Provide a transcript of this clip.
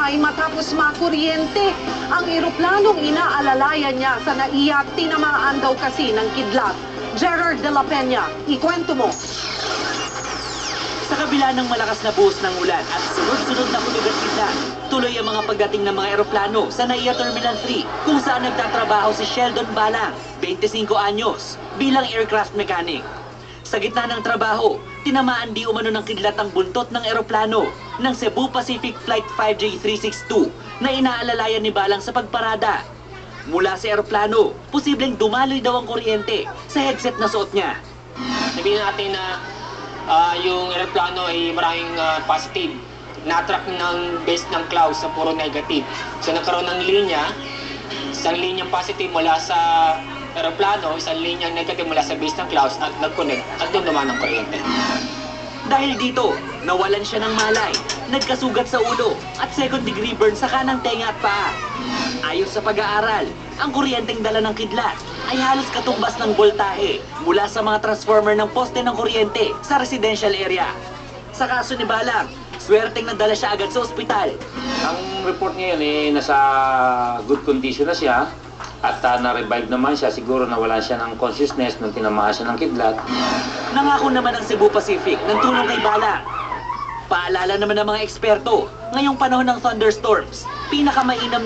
bahay matapos makuryente. Ang eroplanong inaalalayan niya sa NAIA tinamaan daw kasi ng kidlat. Gerard de la Peña, ikwento mo. Sa kabila ng malakas na buhos ng ulan at sunod-sunod na hulog at kidlat, tuloy ang mga pagdating ng mga eroplano sa NAIA Terminal 3 kung saan nagtatrabaho si Sheldon Balang, 25 anyos, bilang aircraft mechanic. Sa gitna ng trabaho, tinamaan di umano ng kidlat ang buntot ng eroplano ng Cebu Pacific Flight 5J362 na inaalalayan ni Balang sa pagparada. Mula sa eroplano, posibleng dumaloy daw ang kuryente sa headset na suot niya. Sabihin natin na yung eroplano ay maraming positive. Na-attract ng base ng clouds sa puro negative. So nagkaroon ng linya, isang linyang positive mula sa eroplano, isang linyang negative mula sa base ng clouds at nag-connect at doon naman ang kuryente. Dahil dito, nawalan siya ng malay, nagkasugat sa ulo at second degree burn sa kanang tenga at paa. Ayon sa pag-aaral, ang kuryenteng dala ng kidlat ay halos katumbas ng boltahe mula sa mga transformer ng poste ng kuryente sa residential area. Sa kaso ni Balang, swerteng nadala siya agad sa ospital. Ang report ngayon nasa good condition na siya at na-revive naman siya. Siguro nawalan siya ng consciousness nung tinamaan siya ng kidlat. Nangako naman ang Cebu Pacific ng tulong kay Balang. Paalala naman ng mga eksperto, ngayong panahon ng thunderstorms, pinakamainam